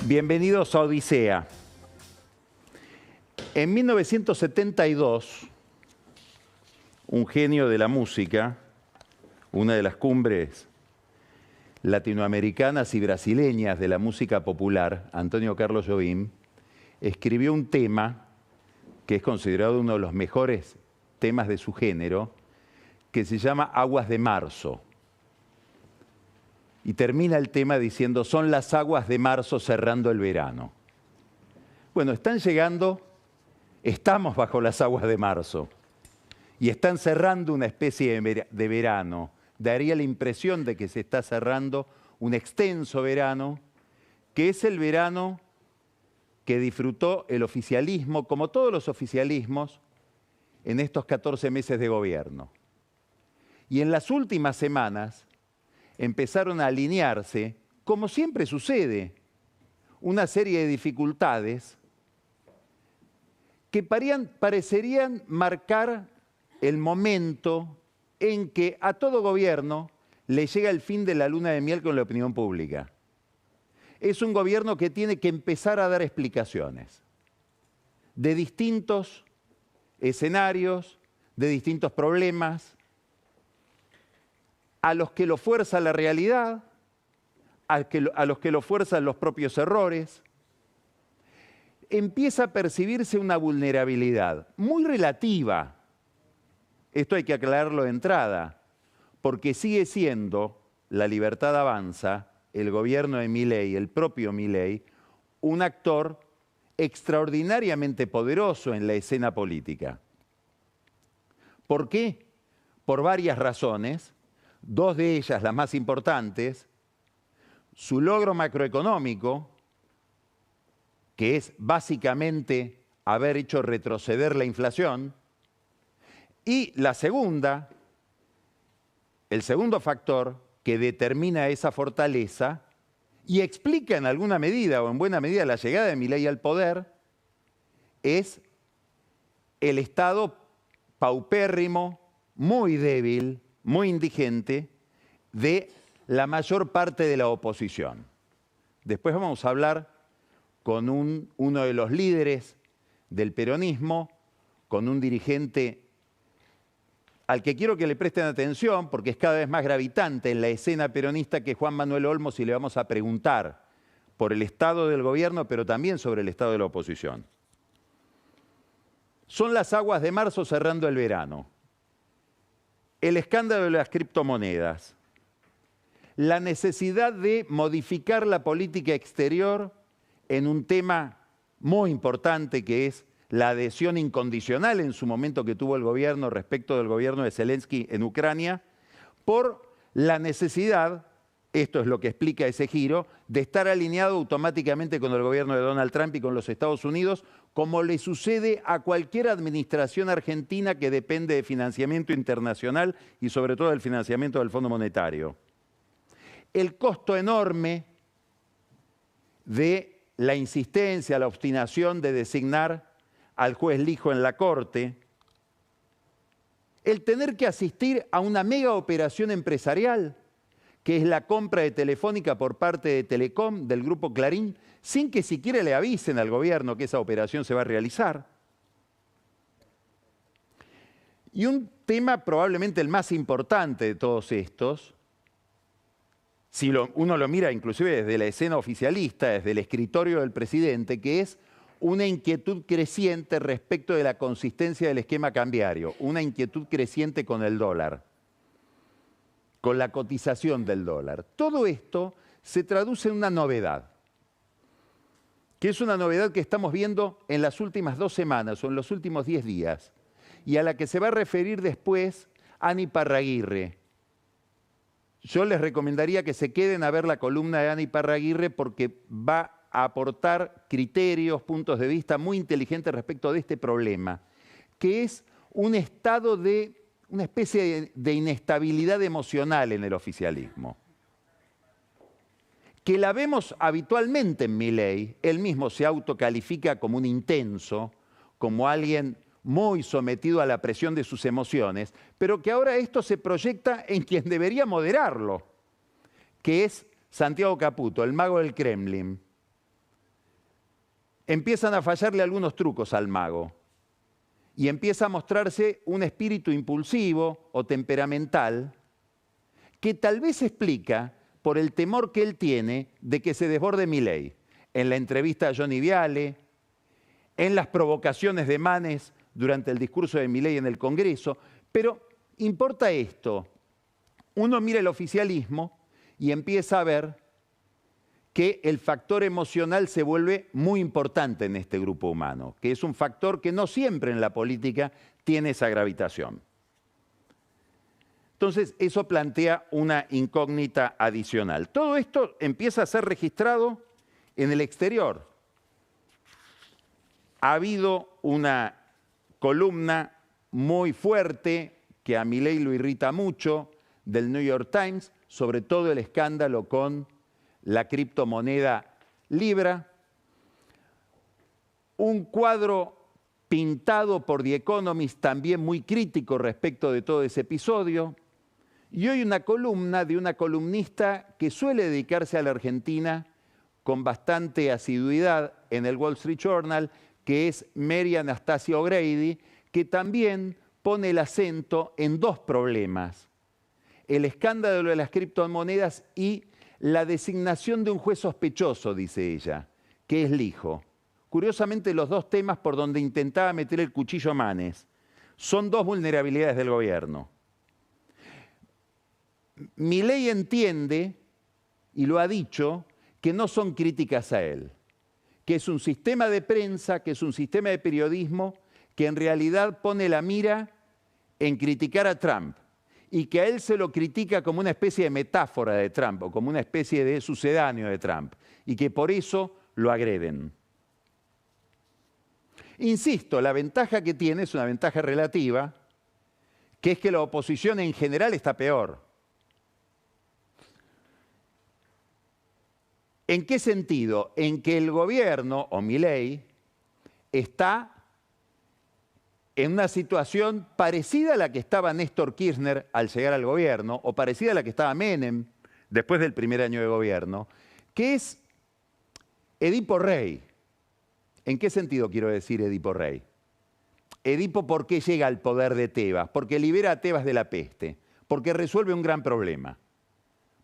Bienvenidos a Odisea. En 1972, un genio de la música, una de las cumbres latinoamericanas y brasileñas de la música popular, Antonio Carlos Jobim, escribió un tema que es considerado uno de los mejores temas de su género, que se llama Aguas de Marzo. Y termina el tema diciendo, son las aguas de marzo cerrando el verano. Bueno, están llegando, estamos bajo las aguas de marzo y están cerrando una especie de verano. Daría la impresión de que se está cerrando un extenso verano, que es el verano que disfrutó el oficialismo, como todos los oficialismos, en estos 14 meses de gobierno. Y en las últimas semanas empezaron a alinearse, como siempre sucede, una serie de dificultades que parecerían marcar el momento en que a todo gobierno le llega el fin de la luna de miel con la opinión pública. Es un gobierno que tiene que empezar a dar explicaciones de distintos escenarios, de distintos problemas, a los que lo fuerza la realidad, a los que lo fuerzan los propios errores. Empieza a percibirse una vulnerabilidad muy relativa. Esto hay que aclararlo de entrada, porque sigue siendo La Libertad Avanza, el gobierno de Milei, el propio Milei, un actor extraordinariamente poderoso en la escena política. ¿Por qué? Por varias razones. Dos de ellas, las más importantes, su logro macroeconómico, que es básicamente haber hecho retroceder la inflación, y la segunda, el segundo factor que determina esa fortaleza y explica en alguna medida o en buena medida la llegada de Milei al poder, es el Estado paupérrimo, muy débil, muy indigente, de la mayor parte de la oposición. Después vamos a hablar con uno de los líderes del peronismo, con un dirigente al que quiero que le presten atención, porque es cada vez más gravitante en la escena peronista, que es Juan Manuel Olmos, y le vamos a preguntar por el estado del gobierno, pero también sobre el estado de la oposición. Son las aguas de marzo cerrando el verano. El escándalo de las criptomonedas, la necesidad de modificar la política exterior en un tema muy importante que es la adhesión incondicional en su momento que tuvo el gobierno respecto del gobierno de Zelensky en Ucrania, por la necesidad, esto es lo que explica ese giro, de estar alineado automáticamente con el gobierno de Donald Trump y con los Estados Unidos, como le sucede a cualquier administración argentina que depende de financiamiento internacional y sobre todo del financiamiento del Fondo Monetario. El costo enorme de la insistencia, la obstinación de designar al juez Lijo en la Corte, el tener que asistir a una mega operación empresarial, que es la compra de Telefónica por parte de Telecom, del grupo Clarín, sin que siquiera le avisen al gobierno que esa operación se va a realizar. Y un tema probablemente el más importante de todos estos, si uno lo mira inclusive desde la escena oficialista, desde el escritorio del presidente, que es una inquietud creciente respecto de la consistencia del esquema cambiario, una inquietud creciente con el dólar, con la cotización del dólar. Todo esto se traduce en una novedad, que es una novedad que estamos viendo en las últimas 2 semanas o en los últimos 10 días, y a la que se va a referir después Ani Parraguirre. Yo les recomendaría que se queden a ver la columna de Ani Parraguirre porque va a aportar criterios, puntos de vista muy inteligentes respecto de este problema, que es un estado de una especie de inestabilidad emocional en el oficialismo, que la vemos habitualmente en Milei. Él mismo se autocalifica como un intenso, como alguien muy sometido a la presión de sus emociones, pero que ahora esto se proyecta en quien debería moderarlo, que es Santiago Caputo, el mago del Kremlin. empiezan a fallarle algunos trucos al mago y empieza a mostrarse un espíritu impulsivo o temperamental que tal vez se explica por el temor que él tiene de que se desborde Milei. En la entrevista a Johnny Viale, en las provocaciones de Manes durante el discurso de Milei en el Congreso. Pero importa esto. Uno mira el oficialismo y empieza a ver que el factor emocional se vuelve muy importante en este grupo humano, que es un factor que no siempre en la política tiene esa gravitación. Entonces, eso plantea una incógnita adicional. Todo esto empieza a ser registrado en el exterior. Ha habido una columna muy fuerte que a Milei lo irrita mucho, del New York Times, sobre todo el escándalo con la criptomoneda Libra. Un cuadro pintado por The Economist también muy crítico respecto de todo ese episodio. Y hoy una columna de una columnista que suele dedicarse a la Argentina con bastante asiduidad en el Wall Street Journal, que es Mary Anastasia O'Grady, que también pone el acento en dos problemas: el escándalo de las criptomonedas y la designación de un juez sospechoso, dice ella, que es Lijo. Curiosamente, los dos temas por donde intentaba meter el cuchillo Manes son dos vulnerabilidades del gobierno. Milei entiende, y lo ha dicho, que no son críticas a él, que es un sistema de prensa, que es un sistema de periodismo que en realidad pone la mira en criticar a Trump y que a él se lo critica como una especie de metáfora de Trump o como una especie de sucedáneo de Trump y que por eso lo agreden. Insisto, la ventaja que tiene es una ventaja relativa, que es que la oposición en general está peor. ¿En qué sentido? En que el gobierno, o Milei, está en una situación parecida a la que estaba Néstor Kirchner al llegar al gobierno, o parecida a la que estaba Menem después del primer año de gobierno, que es Edipo Rey. ¿En qué sentido quiero decir Edipo Rey? Edipo, ¿por qué llega al poder de Tebas? Porque libera a Tebas de la peste, porque resuelve un gran problema.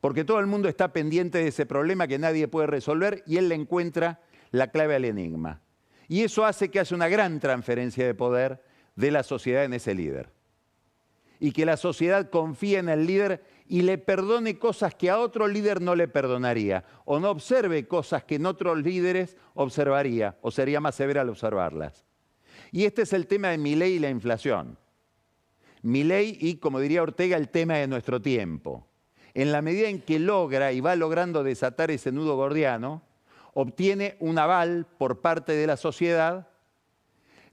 Porque todo el mundo está pendiente de ese problema que nadie puede resolver y él le encuentra la clave al enigma. Y eso hace que haya una gran transferencia de poder de la sociedad en ese líder. Y que la sociedad confíe en el líder y le perdone cosas que a otro líder no le perdonaría, o no observe cosas que en otros líderes observaría, o sería más severa al observarlas. Y este es el tema de Milei y la inflación. Milei y, como diría Ortega, el tema de nuestro tiempo. En la medida en que logra y va logrando desatar ese nudo gordiano, obtiene un aval por parte de la sociedad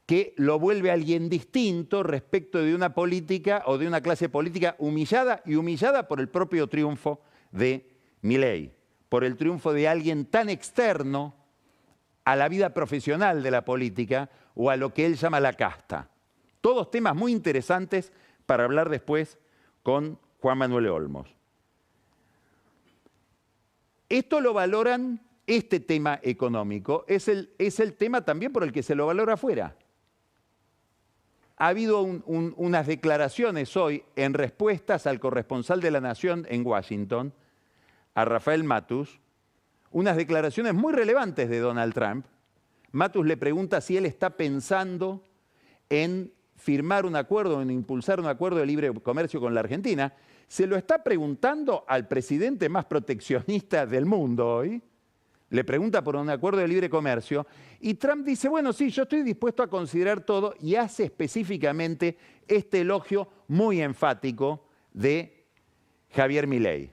que lo vuelve alguien distinto respecto de una política o de una clase política humillada y humillada por el propio triunfo de Milei, por el triunfo de alguien tan externo a la vida profesional de la política o a lo que él llama la casta. Todos temas muy interesantes para hablar después con Juan Manuel Olmos. Esto lo valoran, este tema económico, es el tema también por el que se lo valora afuera. Ha habido unas declaraciones hoy en respuestas al corresponsal de La Nación en Washington, a Rafael Matus, unas declaraciones muy relevantes de Donald Trump. Matus le pregunta si él está pensando en firmar un acuerdo, en impulsar un acuerdo de libre comercio con la Argentina. Se lo está preguntando al presidente más proteccionista del mundo hoy. Le pregunta por un acuerdo de libre comercio y Trump dice, bueno, sí, yo estoy dispuesto a considerar todo y hace específicamente este elogio muy enfático de Javier Milei.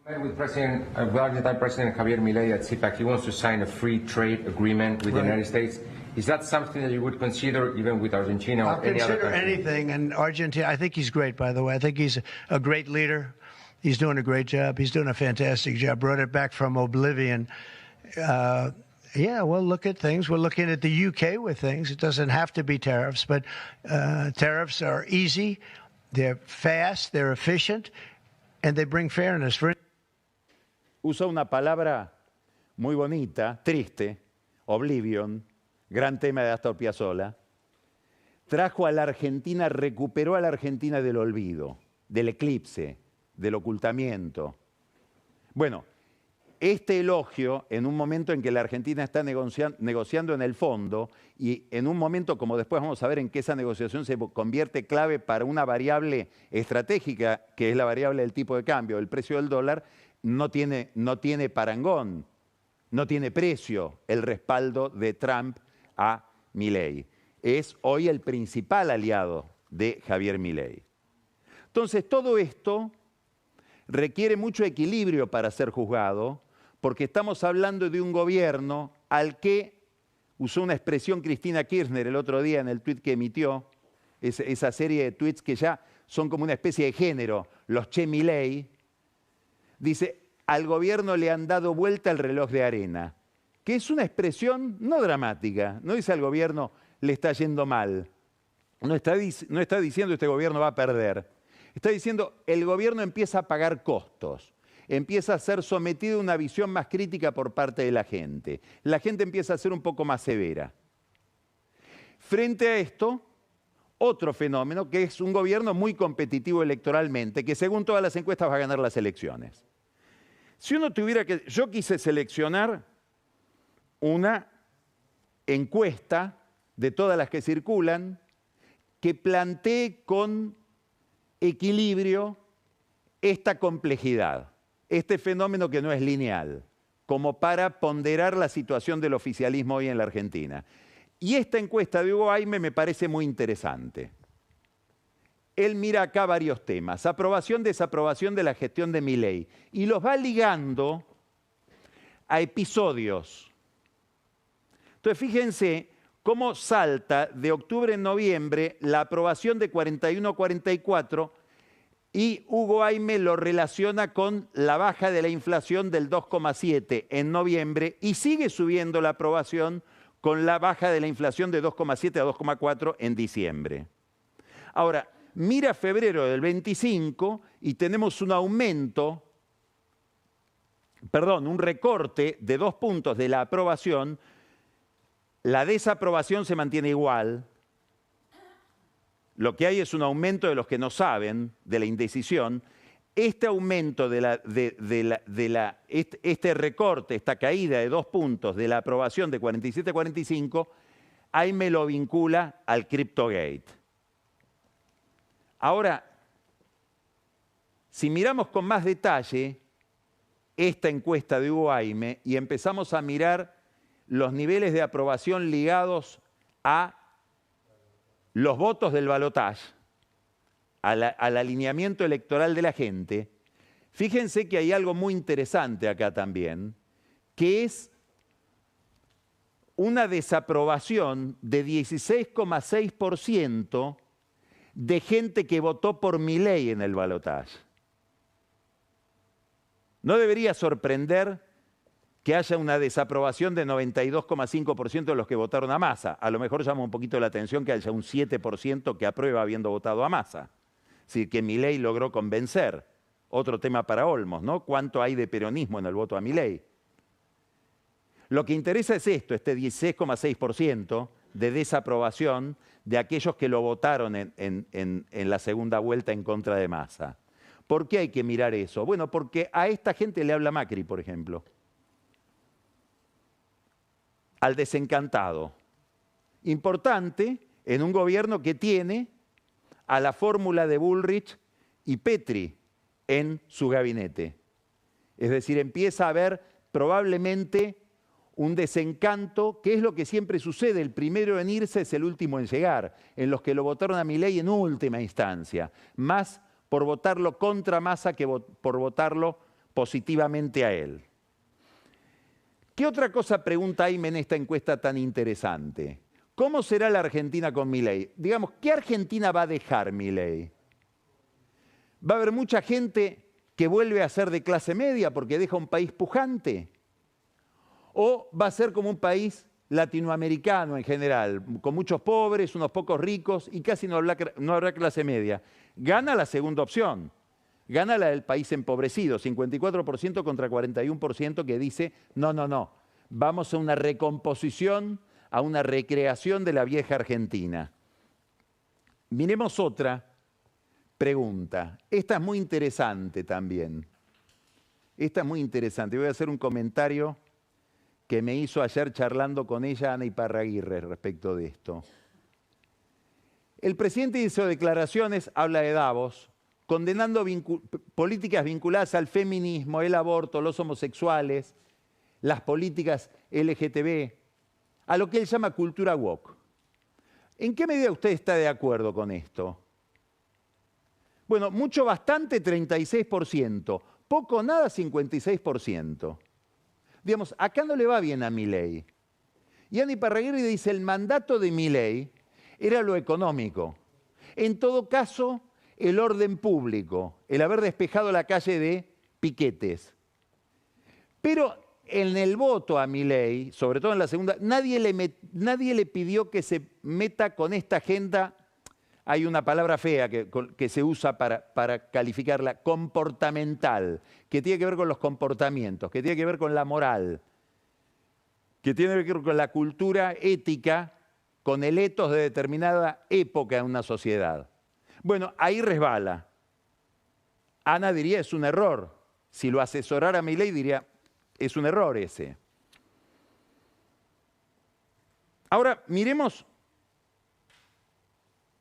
With Argentine President Javier Milei at CPAC, he wants to sign a free trade agreement with the United States. Is that something that you would consider even with Argentina or any other country? I'll consider anything. And Argentina, I think he's great, by the way. I think he's a great leader. He's doing a great job. He's doing a fantastic job. Brought it back from oblivion. Yeah, we'll look at things. We're looking at the UK with things. It doesn't have to be tariffs, but tariffs are easy, they're fast, they're efficient, and they bring fairness. Usa una palabra muy bonita, triste, Oblivion, gran tema de Astor Piazzolla, trajo a la Argentina, recuperó a la Argentina del olvido, del eclipse, del ocultamiento. Bueno, este elogio, en un momento en que la Argentina está negociando en el fondo, y en un momento, como después vamos a ver, en que esa negociación se convierte clave para una variable estratégica, que es la variable del tipo de cambio, el precio del dólar, no tiene parangón, no tiene precio el respaldo de Trump a Milei. Es hoy el principal aliado de Javier Milei. Entonces, todo esto requiere mucho equilibrio para ser juzgado, porque estamos hablando de un gobierno al que, usó una expresión Cristina Kirchner el otro día en el tuit que emitió, esa serie de tuits que ya son como una especie de género, los Che Milei, dice, al gobierno le han dado vuelta el reloj de arena, que es una expresión no dramática, no dice al gobierno le está yendo mal, no está diciendo este gobierno va a perder, está diciendo el gobierno empieza a pagar costos, empieza a ser sometido a una visión más crítica por parte de la gente empieza a ser un poco más severa. Frente a esto, otro fenómeno que es un gobierno muy competitivo electoralmente, que según todas las encuestas va a ganar las elecciones. Si uno tuviera que... Yo quise seleccionar una encuesta de todas las que circulan que plantee con equilibrio esta complejidad, este fenómeno que no es lineal, como para ponderar la situación del oficialismo hoy en la Argentina. Y esta encuesta de Hugo Aime me parece muy interesante. Él mira acá varios temas, aprobación, desaprobación de la gestión de Milei, y los va ligando a episodios. Entonces, fíjense cómo salta de octubre a noviembre la aprobación de 41 a 44 y Hugo Aime lo relaciona con la baja de la inflación del 2,7 en noviembre y sigue subiendo la aprobación con la baja de la inflación de 2,7 a 2,4 en diciembre. Ahora, mira febrero del 25 y tenemos un recorte de 2 puntos de la aprobación. La desaprobación se mantiene igual. Lo que hay es un aumento de los que no saben, de la indecisión. Este aumento este recorte, esta caída de 2 puntos de la aprobación de 47 a 45, Aime lo vincula al Cryptogate. Ahora, si miramos con más detalle esta encuesta de Hugo Aime y empezamos a mirar los niveles de aprobación ligados a los votos del balotaje, al alineamiento electoral de la gente, fíjense que hay algo muy interesante acá también, que es una desaprobación de 16,6% de gente que votó por Milei en el balotaje. No debería sorprender que haya una desaprobación de 92,5% de los que votaron a Massa. A lo mejor llama un poquito la atención que haya un 7% que aprueba habiendo votado a Massa. Es decir, que Milei logró convencer. Otro tema para Olmos, ¿no? ¿Cuánto hay de peronismo en el voto a Milei? Lo que interesa es esto, este 16,6% de desaprobación de aquellos que lo votaron en la segunda vuelta en contra de Massa. ¿Por qué hay que mirar eso? Bueno, porque a esta gente le habla Macri, por ejemplo. Al desencantado. Importante en un gobierno que tiene a la fórmula de Bullrich y Petri en su gabinete. Es decir, empieza a haber probablemente un desencanto, que es lo que siempre sucede. El primero en irse es el último en llegar, en los que lo votaron a Milei en última instancia, más por votarlo contra Massa que por votarlo positivamente a él. ¿Qué otra cosa pregunta Aime en esta encuesta tan interesante? ¿Cómo será la Argentina con Milei? Digamos, ¿qué Argentina va a dejar Milei? ¿Va a haber mucha gente que vuelve a ser de clase media porque deja un país pujante? ¿O va a ser como un país latinoamericano en general, con muchos pobres, unos pocos ricos y casi no habrá clase media? Gana la segunda opción. Gana la del país empobrecido, 54% contra 41% que dice no. vamos a una recomposición, a una recreación de la vieja Argentina. Miremos otra pregunta. Esta es muy interesante también. Esta es muy interesante. Voy a hacer un comentario que me hizo ayer charlando con ella Ana Iparraguirre respecto de esto. El presidente hizo declaraciones, habla de Davos, condenando políticas vinculadas al feminismo, el aborto, los homosexuales, las políticas LGTB, a lo que él llama cultura woke. ¿En qué medida usted está de acuerdo con esto? Bueno, mucho, bastante, 36%. Poco, nada, 56%. Digamos, acá no le va bien a Milei. Y Ana Iparraguirre dice, el mandato de Milei era lo económico. En todo caso, el orden público, el haber despejado la calle de piquetes. Pero en el voto a Milei, sobre todo en la segunda, nadie le pidió que se meta con esta agenda. Hay una palabra fea que se usa para calificarla, comportamental, que tiene que ver con los comportamientos, que tiene que ver con la moral, que tiene que ver con la cultura ética, con el etos de determinada época en una sociedad. Bueno, ahí resbala. Ana diría, es un error. Si lo asesorara Milei, diría, es un error ese. Ahora, miremos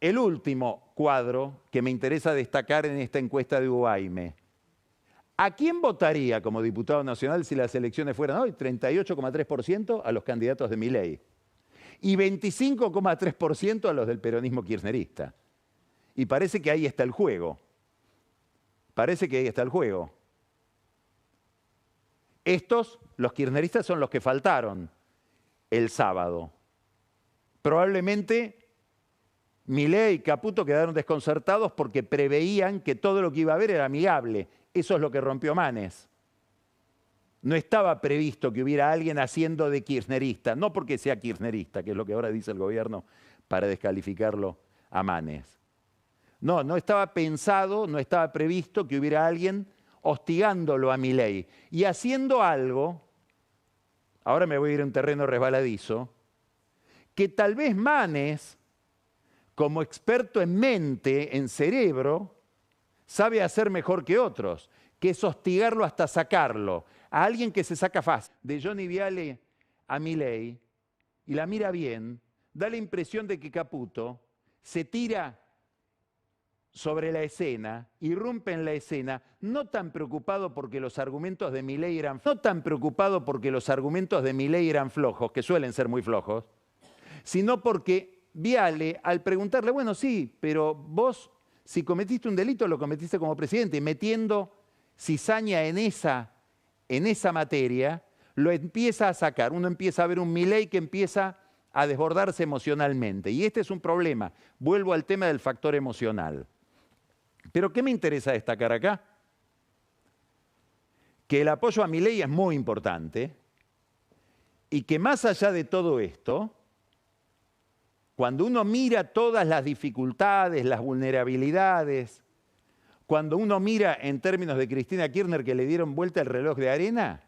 el último cuadro que me interesa destacar en esta encuesta de UAIME. ¿A quién votaría como diputado nacional si las elecciones fueran hoy? 38,3% a los candidatos de Milei y 25,3% a los del peronismo kirchnerista. Y parece que ahí está el juego. Parece que ahí está el juego. Estos, los kirchneristas, son los que faltaron el sábado. Probablemente Milei y Caputo quedaron desconcertados porque preveían que todo lo que iba a haber era amigable. Eso es lo que rompió Manes. No estaba previsto que hubiera alguien haciendo de kirchnerista, no porque sea kirchnerista, que es lo que ahora dice el gobierno para descalificarlo a Manes. No, no estaba pensado, no estaba previsto que hubiera alguien hostigándolo a Milei y haciendo algo, ahora me voy a ir a un terreno resbaladizo, que tal vez Manes, como experto en mente, en cerebro, sabe hacer mejor que otros, que es hostigarlo hasta sacarlo. A alguien que se saca fácil. De Johnny Viale a Milei, y la mira bien, da la impresión de que Caputo se tira sobre la escena, irrumpe en la escena, no tan preocupado porque los argumentos de Milei eran flojos, que suelen ser muy flojos, sino porque Viale, al preguntarle, bueno, sí, pero vos, si cometiste un delito, lo cometiste como presidente, metiendo cizaña en esa materia, lo empieza a sacar. Uno empieza a ver un Milei que empieza a desbordarse emocionalmente. Y este es un problema. Vuelvo al tema del factor emocional. Pero ¿qué me interesa destacar acá? Que el apoyo a Milei es muy importante y que más allá de todo esto, cuando uno mira todas las dificultades, las vulnerabilidades, cuando uno mira en términos de Cristina Kirchner que le dieron vuelta el reloj de arena,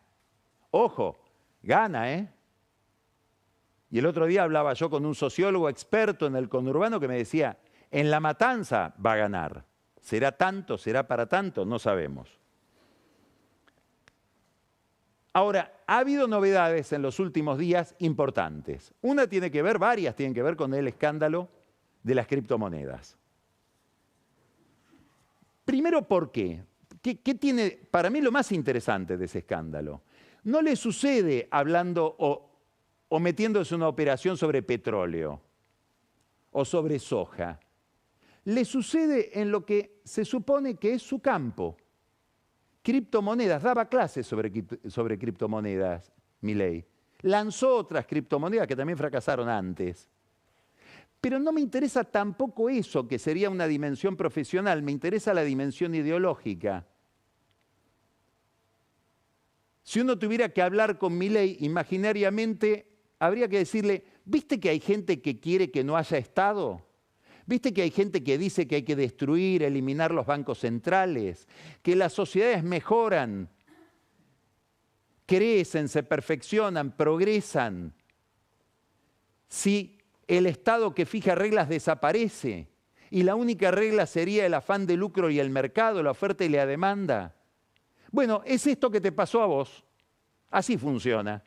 ojo, gana, ¿eh? Y el otro día hablaba yo con un sociólogo experto en el conurbano que me decía, en La Matanza va a ganar. ¿Será tanto? ¿Será para tanto? No sabemos. Ahora, ha habido novedades en los últimos días importantes. Una tiene que ver, varias tienen que ver con el escándalo de las criptomonedas. Primero, ¿por qué? ¿Qué tiene, para mí, lo más interesante de ese escándalo? No le sucede hablando o metiéndose en una operación sobre petróleo o sobre soja. Le sucede en lo que se supone que es su campo. Criptomonedas, daba clases sobre criptomonedas, Milei. Lanzó otras criptomonedas que también fracasaron antes. Pero no me interesa tampoco eso, que sería una dimensión profesional, me interesa la dimensión ideológica. Si uno tuviera que hablar con Milei imaginariamente, habría que decirle, ¿viste que hay gente que quiere que no haya Estado? ¿Viste que hay gente que dice que hay que destruir, eliminar los bancos centrales? Que las sociedades mejoran, crecen, se perfeccionan, progresan, si el Estado que fija reglas desaparece y la única regla sería el afán de lucro y el mercado, la oferta y la demanda? Bueno, es esto que te pasó a vos. Así funciona.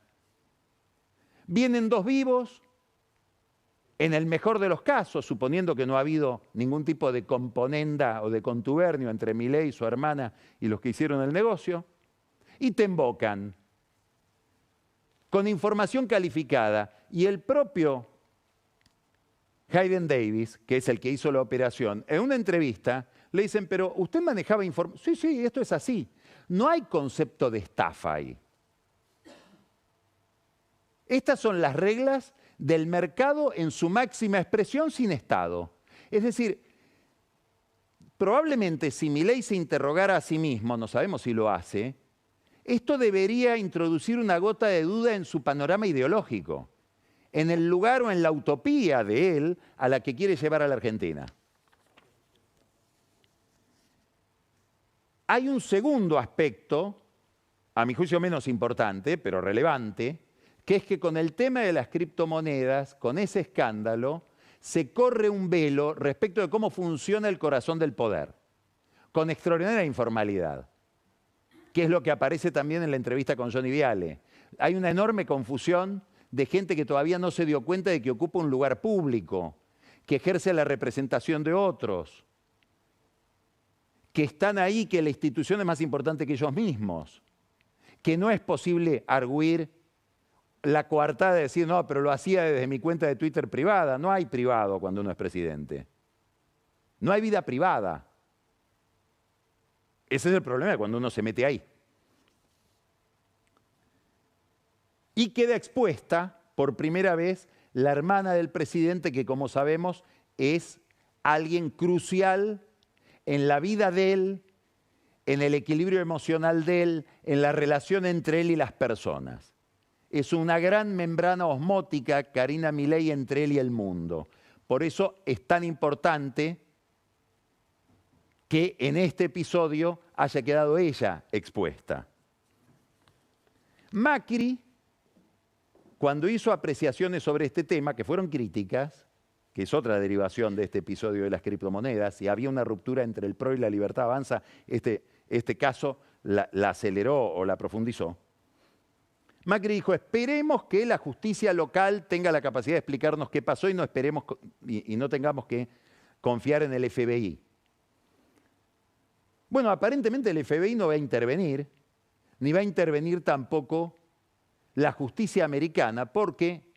Vienen dos vivos, en el mejor de los casos, suponiendo que no ha habido ningún tipo de componenda o de contubernio entre Milei, su hermana y los que hicieron el negocio, y te embocan con información calificada. Y el propio Hayden Davis, que es el que hizo la operación, en una entrevista le dicen, pero usted manejaba información. Sí, sí, esto es así. No hay concepto de estafa ahí. Estas son las reglas del mercado en su máxima expresión sin Estado. Es decir, probablemente si Milei se interrogara a sí mismo, no sabemos si lo hace, esto debería introducir una gota de duda en su panorama ideológico, en el lugar o en la utopía de él a la que quiere llevar a la Argentina. Hay un segundo aspecto, a mi juicio menos importante, pero relevante, que es que con el tema de las criptomonedas, con ese escándalo, se corre un velo respecto de cómo funciona el corazón del poder, con extraordinaria informalidad, que es lo que aparece también en la entrevista con Johnny Viale. Hay una enorme confusión de gente que todavía no se dio cuenta de que ocupa un lugar público, que ejerce la representación de otros, que están ahí, que la institución es más importante que ellos mismos, que no es posible arguir la coartada de decir, no, pero lo hacía desde mi cuenta de Twitter privada. No hay privado cuando uno es presidente. No hay vida privada. Ese es el problema cuando uno se mete ahí. Y queda expuesta por primera vez la hermana del presidente, que como sabemos es alguien crucial en la vida de él, en el equilibrio emocional de él, en la relación entre él y las personas. Es una gran membrana osmótica, Karina Milei, entre él y el mundo. Por eso es tan importante que en este episodio haya quedado ella expuesta. Macri, cuando hizo apreciaciones sobre este tema, que fueron críticas, que es otra derivación de este episodio de las criptomonedas, y había una ruptura entre el PRO y la Libertad Avanza, este caso la aceleró o la profundizó. Macri dijo, esperemos que la justicia local tenga la capacidad de explicarnos qué pasó y no tengamos que confiar en el FBI. Bueno, aparentemente el FBI no va a intervenir, ni va a intervenir tampoco la justicia americana, porque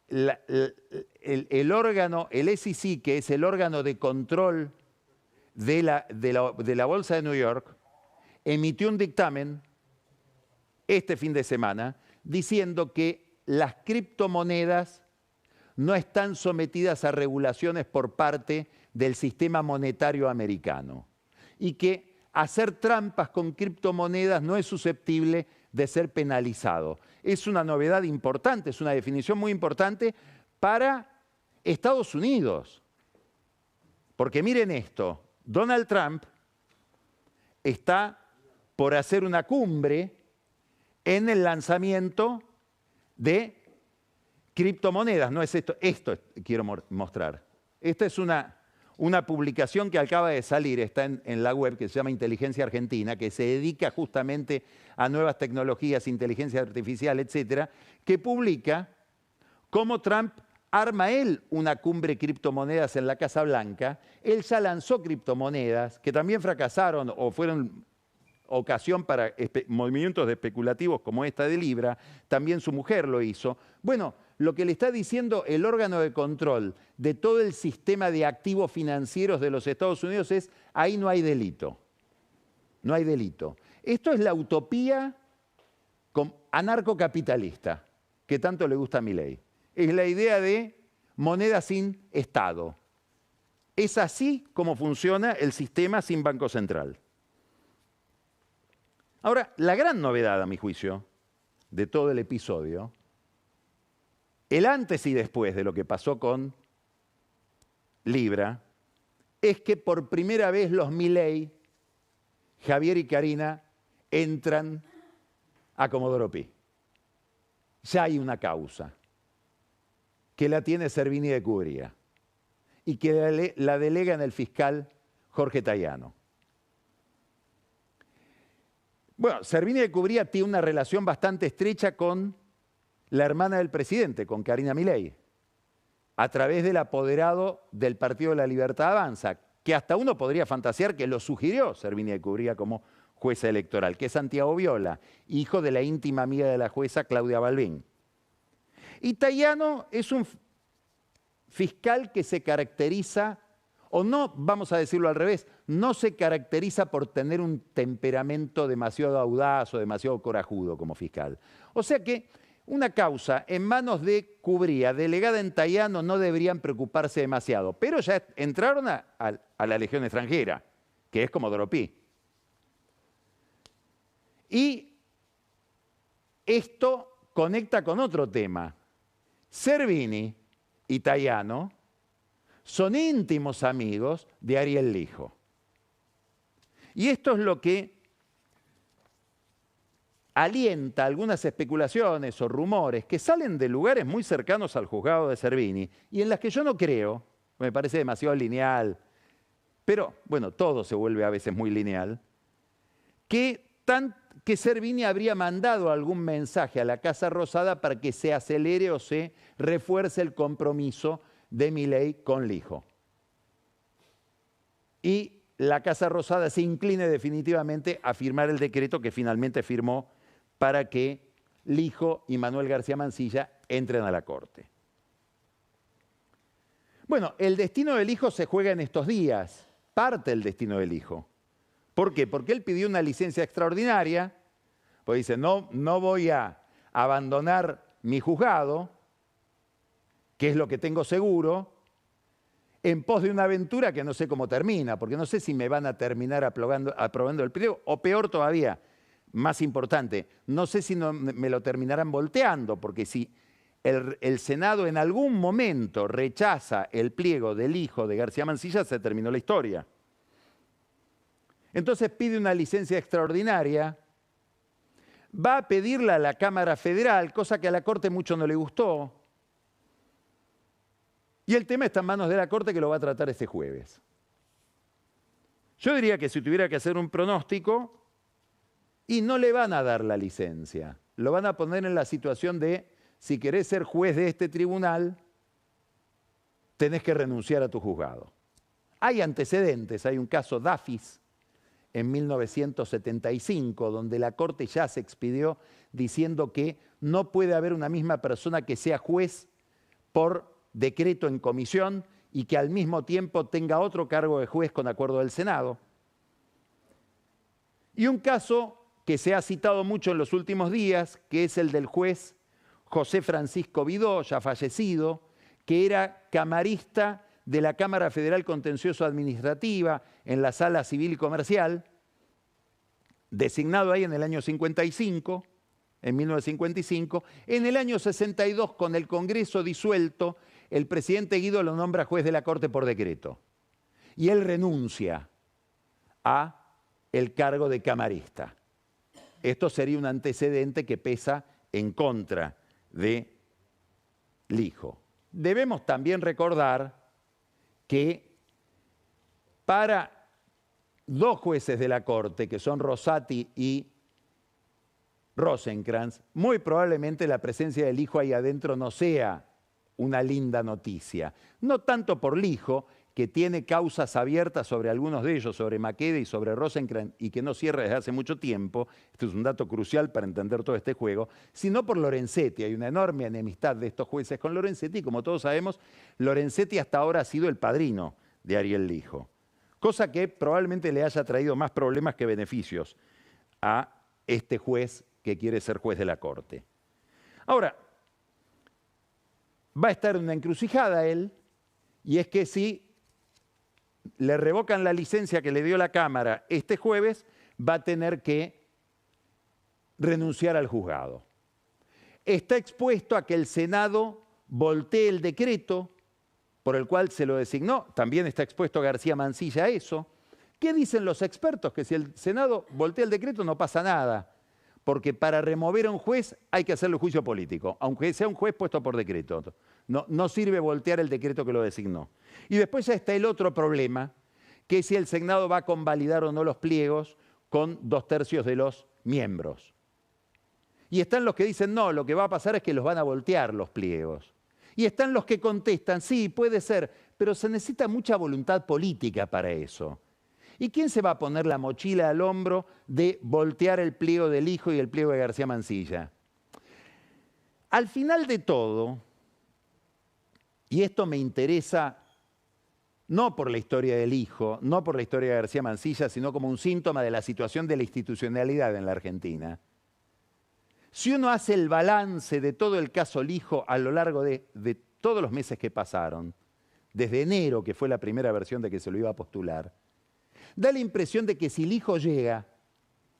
el órgano, el SEC, que es el órgano de control de la Bolsa de New York, emitió un dictamen este fin de semana, diciendo que las criptomonedas no están sometidas a regulaciones por parte del sistema monetario americano y que hacer trampas con criptomonedas no es susceptible de ser penalizado. Es una novedad importante, es una definición muy importante para Estados Unidos. Porque miren esto, Donald Trump está por hacer una cumbre en el lanzamiento de criptomonedas. No es esto quiero mostrar. Esta es una publicación que acaba de salir, está en la web, que se llama Inteligencia Argentina, que se dedica justamente a nuevas tecnologías, inteligencia artificial, etcétera, que publica cómo Trump arma él una cumbre de criptomonedas en la Casa Blanca. Él ya lanzó criptomonedas que también fracasaron o fueron ocasión para movimientos especulativos como esta de Libra. También su mujer lo hizo. Bueno, lo que le está diciendo el órgano de control de todo el sistema de activos financieros de los Estados Unidos es, ahí no hay delito. No hay delito. Esto es la utopía anarcocapitalista que tanto le gusta a Milei. Es la idea de moneda sin Estado. Es así como funciona el sistema sin Banco Central. Ahora, la gran novedad, a mi juicio, de todo el episodio, el antes y después de lo que pasó con Libra, es que por primera vez los Milei, Javier y Karina, entran a Comodoro Pi. Ya hay una causa que la tiene Servini de Cubría y que la delega en el fiscal Jorge Tayano. Bueno, Servini de Cubría tiene una relación bastante estrecha con la hermana del presidente, con Karina Milei, a través del apoderado del Partido de la Libertad Avanza, que hasta uno podría fantasear que lo sugirió Servini de Cubría como jueza electoral, que es Santiago Viola, hijo de la íntima amiga de la jueza Claudia Balbín. Y Tayano es un fiscal que se caracteriza, o no, vamos a decirlo al revés, no se caracteriza por tener un temperamento demasiado audaz o demasiado corajudo como fiscal. O sea que una causa en manos de Cubría, delegada en Tayano, no deberían preocuparse demasiado. Pero ya entraron a la Legión extranjera, que es Comodoro Pi. Y esto conecta con otro tema. Servini y Tayano son íntimos amigos de Ariel Lijo. Y esto es lo que alienta algunas especulaciones o rumores que salen de lugares muy cercanos al juzgado de Servini y en las que yo no creo, me parece demasiado lineal, pero bueno, todo se vuelve a veces muy lineal, que Servini habría mandado algún mensaje a la Casa Rosada para que se acelere o se refuerce el compromiso de Milei con Lijo. Y la Casa Rosada se incline definitivamente a firmar el decreto que finalmente firmó para que Lijo y Manuel García Mansilla entren a la Corte. Bueno, el destino del Lijo se juega en estos días, parte del destino del Lijo. ¿Por qué? Porque él pidió una licencia extraordinaria, pues dice, no voy a abandonar mi juzgado, que es lo que tengo seguro, en pos de una aventura que no sé cómo termina, porque no sé si me van a terminar aprobando el pliego, o peor todavía, más importante, no sé si me lo terminarán volteando, porque si el Senado en algún momento rechaza el pliego del hijo de García Mansilla, se terminó la historia. Entonces pide una licencia extraordinaria, va a pedirla a la Cámara Federal, cosa que a la Corte mucho no le gustó, y el tema está en manos de la Corte que lo va a tratar este jueves. Yo diría que si tuviera que hacer un pronóstico, y no le van a dar la licencia, lo van a poner en la situación de, si querés ser juez de este tribunal, tenés que renunciar a tu juzgado. Hay antecedentes, hay un caso Dafis en 1975, donde la Corte ya se expidió diciendo que no puede haber una misma persona que sea juez por decreto en comisión y que al mismo tiempo tenga otro cargo de juez con acuerdo del Senado. Y un caso que se ha citado mucho en los últimos días, que es el del juez José Francisco Vidó, ya fallecido, que era camarista de la Cámara Federal Contencioso Administrativa en la Sala Civil y Comercial, designado ahí en el año 55, en 1955. En el año 62, con el Congreso disuelto, el presidente Guido lo nombra juez de la Corte por decreto. Y él renuncia a el cargo de camarista. Esto sería un antecedente que pesa en contra de Lijo. Debemos también recordar que para dos jueces de la Corte, que son Rosati y Rosenkrantz, muy probablemente la presencia de Lijo ahí adentro no sea una linda noticia. No tanto por Lijo, que tiene causas abiertas sobre algunos de ellos, sobre Makeda y sobre Rosenkrantz, y que no cierra desde hace mucho tiempo, esto es un dato crucial para entender todo este juego, sino por Lorenzetti. Hay una enorme enemistad de estos jueces con Lorenzetti, y como todos sabemos, Lorenzetti hasta ahora ha sido el padrino de Ariel Lijo, cosa que probablemente le haya traído más problemas que beneficios a este juez que quiere ser juez de la Corte. Ahora, va a estar en una encrucijada él, y es que si le revocan la licencia que le dio la Cámara este jueves, va a tener que renunciar al juzgado. Está expuesto a que el Senado voltee el decreto por el cual se lo designó. También está expuesto García Mansilla a eso. ¿Qué dicen los expertos? Que si el Senado voltea el decreto no pasa nada, porque para remover a un juez hay que hacerle juicio político, aunque sea un juez puesto por decreto. No sirve voltear el decreto que lo designó. Y después ya está el otro problema, que es si el Senado va a convalidar o no los pliegos con 2/3 de los miembros. Y están los que dicen, no, lo que va a pasar es que los van a voltear los pliegos. Y están los que contestan, sí, puede ser, pero se necesita mucha voluntad política para eso. ¿Y quién se va a poner la mochila al hombro de voltear el pliego del hijo y el pliego de García Mansilla? Al final de todo, y esto me interesa no por la historia del hijo, no por la historia de García Mansilla, sino como un síntoma de la situación de la institucionalidad en la Argentina. Si uno hace el balance de todo el caso Lijo a lo largo de todos los meses que pasaron, desde enero, que fue la primera versión de que se lo iba a postular, da la impresión de que si Lijo llega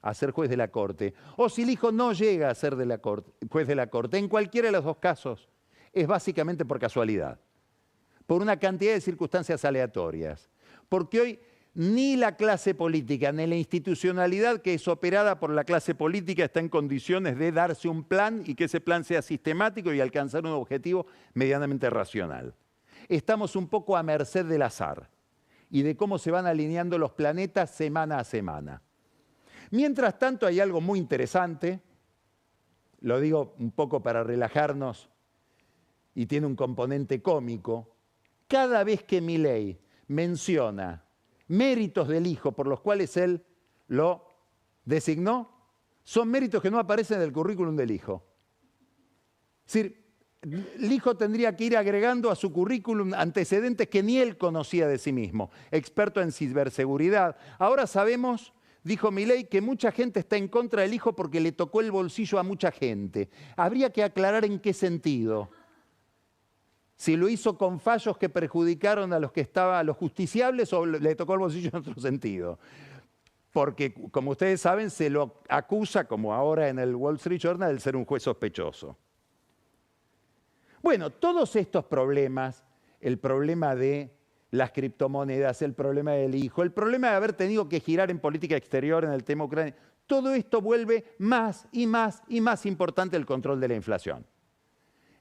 a ser juez de la Corte, o si Lijo no llega a ser juez de la Corte, en cualquiera de los dos casos, es básicamente por casualidad, por una cantidad de circunstancias aleatorias. Porque hoy ni la clase política, ni la institucionalidad que es operada por la clase política está en condiciones de darse un plan y que ese plan sea sistemático y alcanzar un objetivo medianamente racional. Estamos un poco a merced del azar y de cómo se van alineando los planetas semana a semana. Mientras tanto, hay algo muy interesante, lo digo un poco para relajarnos y tiene un componente cómico. Cada vez que Milei menciona méritos del hijo por los cuales él lo designó, son méritos que no aparecen en el currículum del hijo. Es decir, el hijo tendría que ir agregando a su currículum antecedentes que ni él conocía de sí mismo. Experto en ciberseguridad. Ahora sabemos, dijo Milei, que mucha gente está en contra del hijo porque le tocó el bolsillo a mucha gente. Habría que aclarar en qué sentido. Si lo hizo con fallos que perjudicaron a los justiciables o le tocó el bolsillo en otro sentido. Porque, como ustedes saben, se lo acusa, como ahora en el Wall Street Journal, de ser un juez sospechoso. Bueno, todos estos problemas, el problema de las criptomonedas, el problema del hijo, el problema de haber tenido que girar en política exterior en el tema ucraniano, todo esto vuelve más y más y más importante el control de la inflación.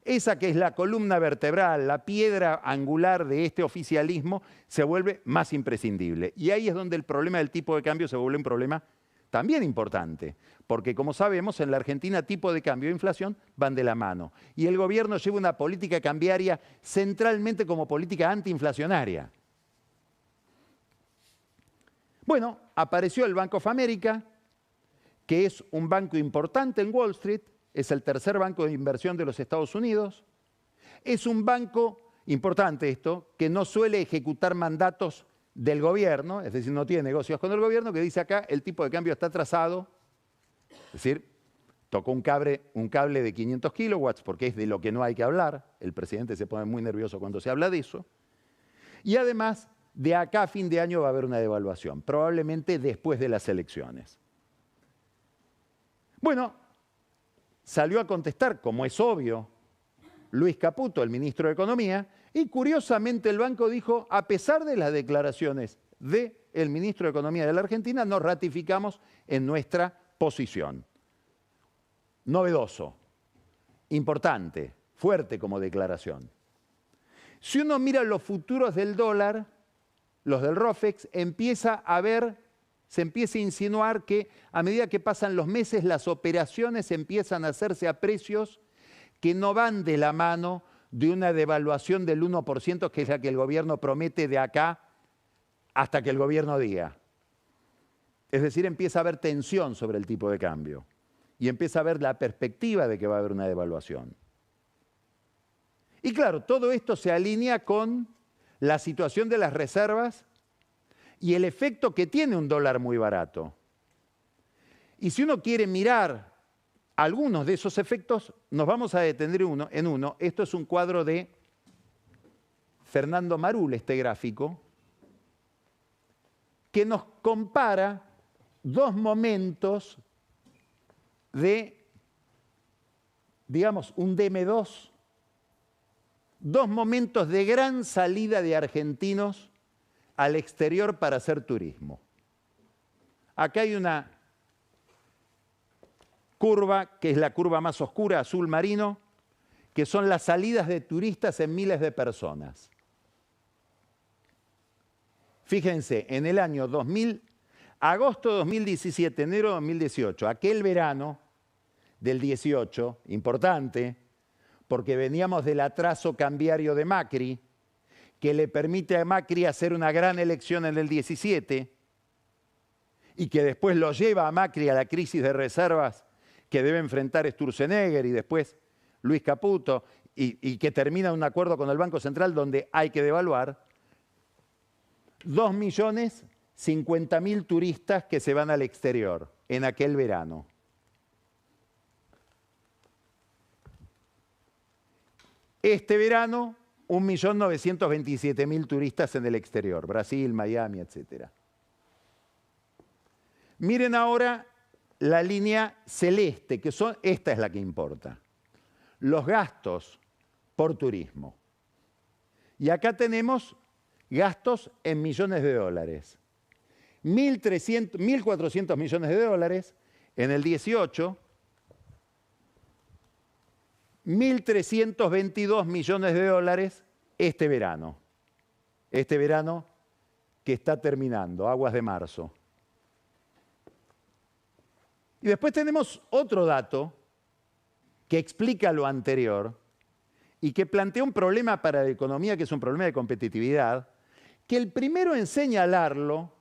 Esa que es la columna vertebral, la piedra angular de este oficialismo, se vuelve más imprescindible. Y ahí es donde el problema del tipo de cambio se vuelve un problema también importante. Porque, como sabemos, en la Argentina tipo de cambio e inflación van de la mano. Y el gobierno lleva una política cambiaria centralmente como política antiinflacionaria. Bueno, apareció el Bank of America, que es un banco importante en Wall Street, es el tercer banco de inversión de los Estados Unidos. Es un banco, importante esto, que no suele ejecutar mandatos del gobierno, es decir, no tiene negocios con el gobierno, que dice acá el tipo de cambio está trazado, es decir, tocó un cable de 500 kilowatts, porque es de lo que no hay que hablar, el presidente se pone muy nervioso cuando se habla de eso, y además, de acá a fin de año va a haber una devaluación, probablemente después de las elecciones. Bueno, salió a contestar, como es obvio, Luis Caputo, el ministro de Economía, y curiosamente el banco dijo, a pesar de las declaraciones del ministro de Economía de la Argentina, nos ratificamos en nuestra posición. Novedoso, importante, fuerte como declaración. Si uno mira los futuros del dólar, los del ROFEX, se empieza a insinuar que a medida que pasan los meses, las operaciones empiezan a hacerse a precios que no van de la mano de una devaluación del 1%, que es la que el gobierno promete de acá hasta que el gobierno diga. Es decir, empieza a haber tensión sobre el tipo de cambio y empieza a haber la perspectiva de que va a haber una devaluación. Y claro, todo esto se alinea con la situación de las reservas y el efecto que tiene un dólar muy barato. Y si uno quiere mirar algunos de esos efectos, nos vamos a detener en uno. Esto es un cuadro de Fernando Marul, este gráfico, que nos compara dos momentos de, digamos, un DM2, dos momentos de gran salida de argentinos al exterior para hacer turismo. Acá hay una curva, que es la curva más oscura, azul marino, que son las salidas de turistas en miles de personas. Fíjense, en el año 2000, agosto de 2017, enero de 2018, aquel verano del 18, importante, porque veníamos del atraso cambiario de Macri, que le permite a Macri hacer una gran elección en el 17 y que después lo lleva a Macri a la crisis de reservas que debe enfrentar Sturzenegger y después Luis Caputo y que termina un acuerdo con el Banco Central donde hay que devaluar. 2.050.000 turistas que se van al exterior en aquel verano. Este verano, 1.927.000 turistas en el exterior, Brasil, Miami, etc. Miren ahora la línea celeste, que esta es la que importa. Los gastos por turismo. Y acá tenemos gastos en millones de dólares. 1.400 millones de dólares en el 18, 1.322 millones de dólares este verano. Este verano que está terminando, aguas de marzo. Y después tenemos otro dato que explica lo anterior y que plantea un problema para la economía que es un problema de competitividad, que el primero en señalarlo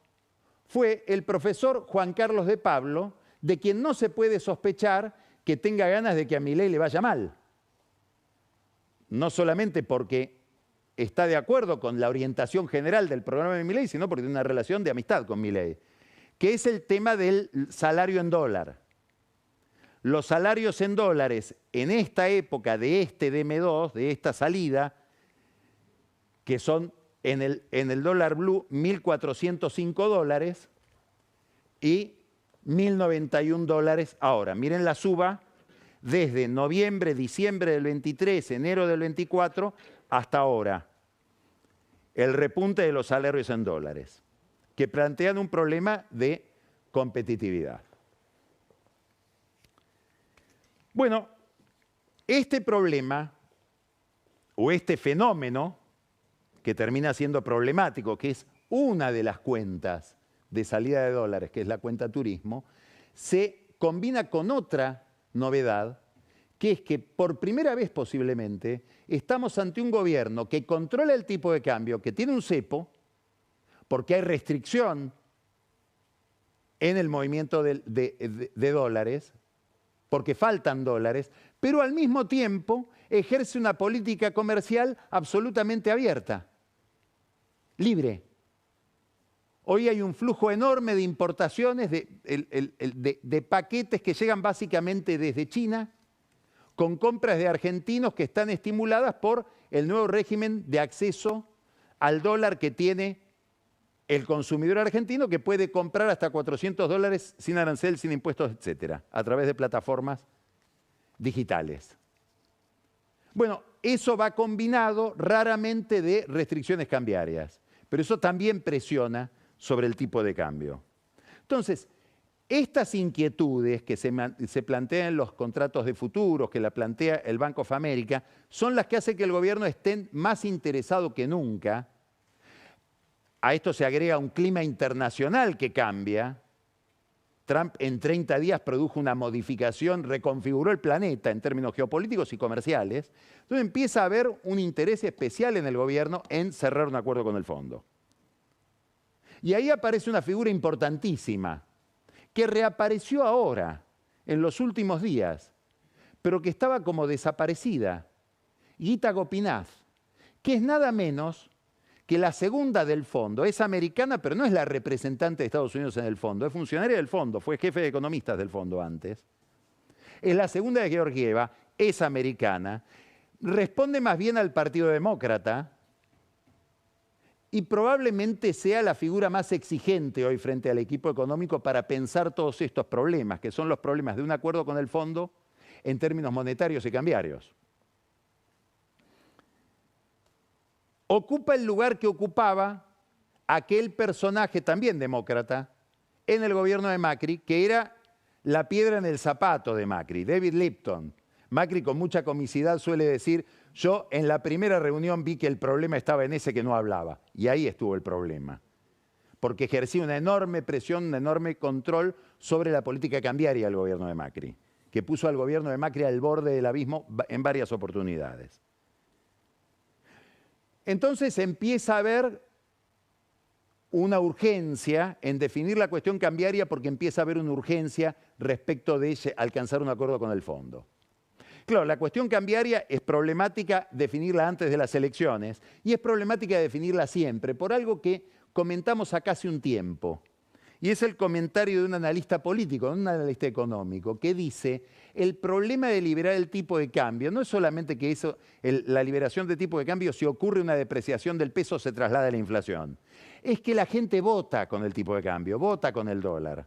fue el profesor Juan Carlos de Pablo, de quien no se puede sospechar que tenga ganas de que a Milei le vaya mal. No solamente porque está de acuerdo con la orientación general del programa de Milei, sino porque tiene una relación de amistad con Milei, que es el tema del salario en dólar. Los salarios en dólares en esta época de este DM2, de esta salida, que son en el dólar blue 1.405 dólares y 1.091 dólares ahora. Miren la suba desde noviembre, diciembre del 23, enero del 24 hasta ahora. El repunte de los salarios en dólares, que plantean un problema de competitividad. Bueno, este problema o este fenómeno que termina siendo problemático, que es una de las cuentas de salida de dólares, que es la cuenta turismo, se combina con otra novedad, que es que por primera vez posiblemente estamos ante un gobierno que controla el tipo de cambio, que tiene un cepo, porque hay restricción en el movimiento de dólares, porque faltan dólares, pero al mismo tiempo ejerce una política comercial absolutamente abierta, libre. Hoy hay un flujo enorme de importaciones de paquetes que llegan básicamente desde China, con compras de argentinos que están estimuladas por el nuevo régimen de acceso al dólar que tiene el consumidor argentino, que puede comprar hasta 400 dólares sin arancel, sin impuestos, etcétera, a través de plataformas digitales. Bueno, eso va combinado raramente de restricciones cambiarias, pero eso también presiona sobre el tipo de cambio. Entonces, estas inquietudes que se plantean en los contratos de futuros, que la plantea el Bank of America, son las que hacen que el gobierno esté más interesado que nunca. A esto se agrega un clima internacional que cambia. Trump en 30 días produjo una modificación, reconfiguró el planeta en términos geopolíticos y comerciales. Entonces empieza a haber un interés especial en el gobierno en cerrar un acuerdo con el fondo. Y ahí aparece una figura importantísima, que reapareció ahora, en los últimos días, pero que estaba como desaparecida. Gita Gopinath, que es nada menos que la segunda del fondo. Es americana, pero no es la representante de Estados Unidos en el fondo, es funcionaria del fondo, fue jefe de economistas del fondo antes. Es la segunda de Georgieva, es americana, responde más bien al Partido Demócrata y probablemente sea la figura más exigente hoy frente al equipo económico para pensar todos estos problemas, que son los problemas de un acuerdo con el fondo en términos monetarios y cambiarios. Ocupa el lugar que ocupaba aquel personaje también demócrata en el gobierno de Macri, que era la piedra en el zapato de Macri, David Lipton. Macri con mucha comicidad suele decir, yo en la primera reunión vi que el problema estaba en ese que no hablaba. Y ahí estuvo el problema. Porque ejercía una enorme presión, un enorme control sobre la política cambiaria del gobierno de Macri, que puso al gobierno de Macri al borde del abismo en varias oportunidades. Entonces empieza a haber una urgencia en definir la cuestión cambiaria porque empieza a haber una urgencia respecto de alcanzar un acuerdo con el fondo. Claro, la cuestión cambiaria es problemática definirla antes de las elecciones y es problemática definirla siempre por algo que comentamos acá hace un tiempo. Y es el comentario de un analista político, de un analista económico, que dice, el problema de liberar el tipo de cambio no es solamente que la liberación de tipo de cambio, si ocurre una depreciación del peso, se traslada a la inflación. Es que la gente vota con el tipo de cambio, vota con el dólar.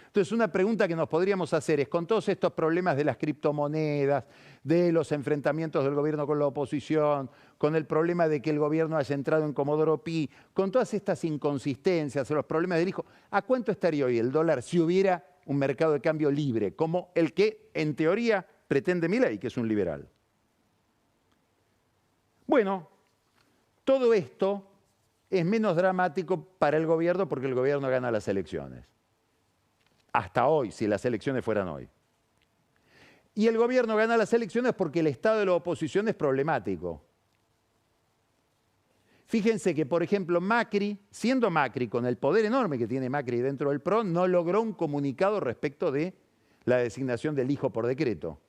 Entonces, una pregunta que nos podríamos hacer es, con todos estos problemas de las criptomonedas, de los enfrentamientos del gobierno con la oposición, con el problema de que el gobierno haya entrado en Comodoro Pi, con todas estas inconsistencias, los problemas del hijo, ¿a cuánto estaría hoy el dólar si hubiera un mercado de cambio libre, como el que, en teoría, pretende Milei, que es un liberal? Bueno, todo esto es menos dramático para el gobierno porque el gobierno gana las elecciones. Hasta hoy, si las elecciones fueran hoy. Y el gobierno gana las elecciones porque el estado de la oposición es problemático. Fíjense que, por ejemplo, Macri, siendo Macri, con el poder enorme que tiene Macri dentro del PRO, no logró un comunicado respecto de la designación del hijo por decreto.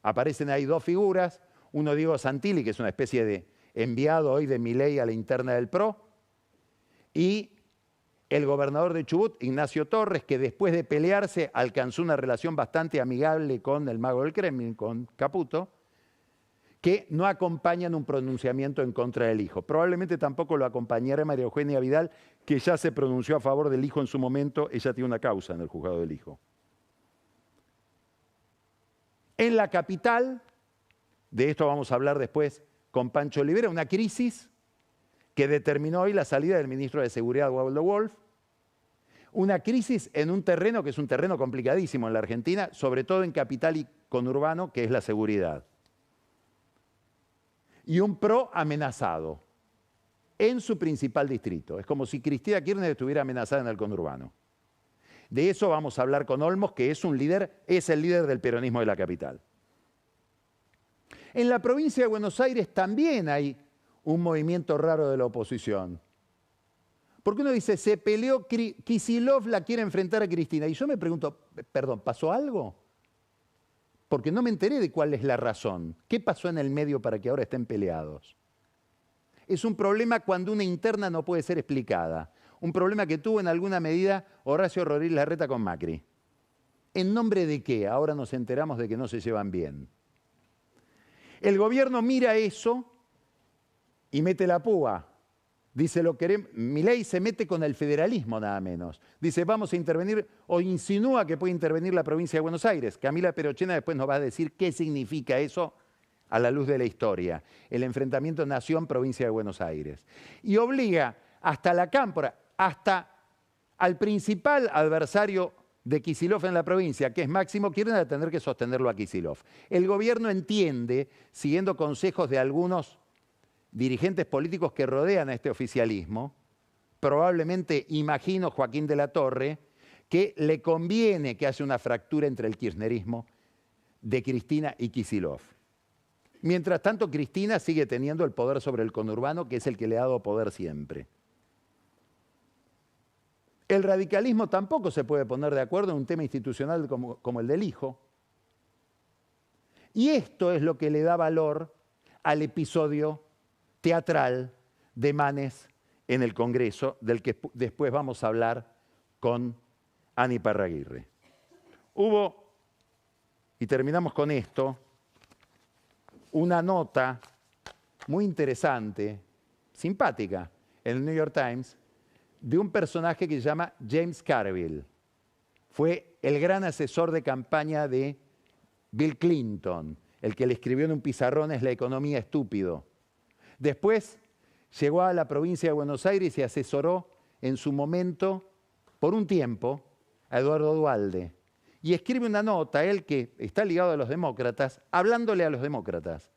Aparecen ahí dos figuras, uno Diego Santilli, que es una especie de enviado hoy de Milei a la interna del PRO, y el gobernador de Chubut, Ignacio Torres, que después de pelearse alcanzó una relación bastante amigable con el mago del Kremlin, con Caputo, que no acompañan un pronunciamiento en contra del hijo. Probablemente tampoco lo acompañará María Eugenia Vidal, que ya se pronunció a favor del hijo en su momento. Ella tiene una causa en el juzgado del hijo. En la capital, de esto vamos a hablar después con Pancho Olivera, una crisis que determinó hoy la salida del ministro de Seguridad, Waldo Wolf, una crisis en un terreno que es un terreno complicadísimo en la Argentina, sobre todo en capital y conurbano, que es la seguridad. Y un PRO amenazado en su principal distrito. Es como si Cristina Kirchner estuviera amenazada en el conurbano. De eso vamos a hablar con Olmos, que es un líder, es el líder del peronismo de la capital. En la provincia de Buenos Aires también hay un movimiento raro de la oposición. Porque uno dice, se peleó, Kicillof la quiere enfrentar a Cristina. Y yo me pregunto, perdón, ¿pasó algo? Porque no me enteré de cuál es la razón. ¿Qué pasó en el medio para que ahora estén peleados? Es un problema cuando una interna no puede ser explicada. Un problema que tuvo en alguna medida Horacio Rodríguez Larreta con Macri. ¿En nombre de qué? Ahora nos enteramos de que no se llevan bien. El gobierno mira eso y mete la púa. Dice, Milei se mete con el federalismo nada menos. Dice, vamos a intervenir, o insinúa que puede intervenir la provincia de Buenos Aires. Camila Perochena después nos va a decir qué significa eso a la luz de la historia. El enfrentamiento nación-provincia de Buenos Aires. Y obliga hasta la cámpora, hasta al principal adversario de Kicillof en la provincia, que es Máximo Kirchner, a tener que sostenerlo a Kicillof. El gobierno entiende, siguiendo consejos de algunos dirigentes políticos que rodean a este oficialismo, probablemente, imagino, Joaquín de la Torre, que le conviene que haya una fractura entre el kirchnerismo de Cristina y Kicillof. Mientras tanto, Cristina sigue teniendo el poder sobre el conurbano, que es el que le ha dado poder siempre. El radicalismo tampoco se puede poner de acuerdo en un tema institucional como el del hijo. Y esto es lo que le da valor al episodio teatral de Manes en el Congreso, del que después vamos a hablar con Ani Parraguirre. Hubo, y terminamos con esto, una nota muy interesante, simpática, en el New York Times, de un personaje que se llama James Carville. Fue el gran asesor de campaña de Bill Clinton, el que le escribió en un pizarrón "Es la economía, estúpido". Después llegó a la provincia de Buenos Aires y asesoró en su momento, por un tiempo, a Eduardo Duhalde. y escribe una nota, él que está ligado a los demócratas, hablándole a los demócratas.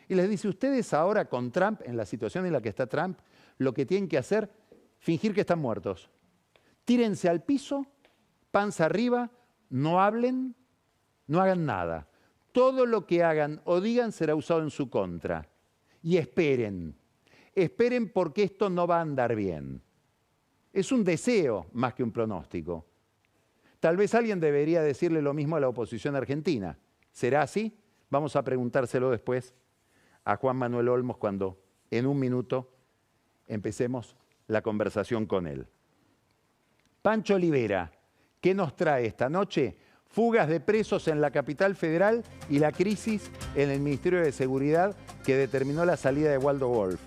Y les dice, ustedes ahora con Trump, en la situación en la que está Trump, lo que tienen que hacer, fingir que están muertos. Tírense al piso, panza arriba, no hablen, no hagan nada. Todo lo que hagan o digan será usado en su contra. Y esperen. Esperen porque esto no va a andar bien. Es un deseo más que un pronóstico. Tal vez alguien debería decirle lo mismo a la oposición argentina. ¿Será así? Vamos a preguntárselo después a Juan Manuel Olmos cuando en un minuto empecemos la conversación con él. Pancho Olivera, ¿qué nos trae esta noche? Fugas de presos en la capital federal y la crisis en el Ministerio de Seguridad que determinó la salida de Waldo Wolf.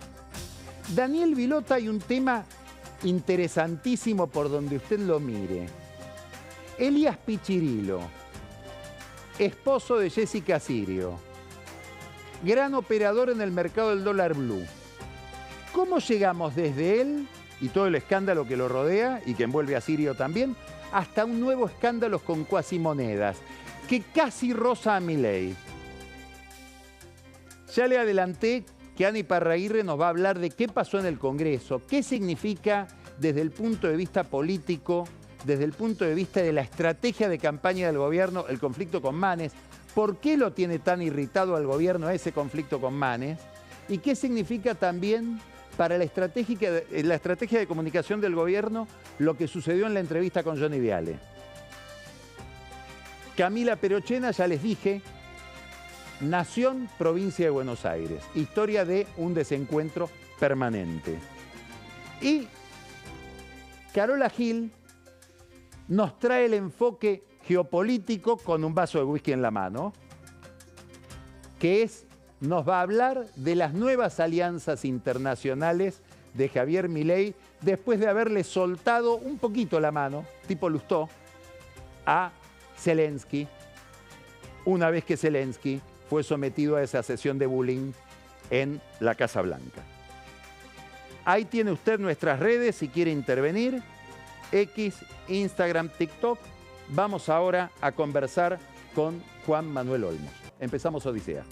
Daniel Vilota, hay un tema interesantísimo por donde usted lo mire. Elías Pichirilo, esposo de Jessica Sirio, gran operador en el mercado del dólar blue. ¿Cómo llegamos desde él y todo el escándalo que lo rodea y que envuelve a Sirio también, hasta un nuevo escándalo con cuasimonedas que casi roza a Milei? Ya le adelanté que Ana Iparraguirre nos va a hablar de qué pasó en el Congreso, qué significa desde el punto de vista político, desde el punto de vista de la estrategia de campaña del gobierno, el conflicto con Manes, por qué lo tiene tan irritado al gobierno ese conflicto con Manes, y qué significa también para la estrategia de comunicación del gobierno lo que sucedió en la entrevista con Johnny Viale. Camila Perochena, ya les dije, Nación, provincia de Buenos Aires, historia de un desencuentro permanente. Y Carola Gil nos trae el enfoque geopolítico con un vaso de whisky en la mano, que nos va a hablar de las nuevas alianzas internacionales de Javier Milei después de haberle soltado un poquito la mano, tipo Lustó, a Zelensky, una vez que Zelensky fue sometido a esa sesión de bullying en la Casa Blanca. Ahí tiene usted nuestras redes si quiere intervenir, X, Instagram, TikTok. Vamos ahora a conversar con Juan Manuel Olmos. Empezamos Odisea.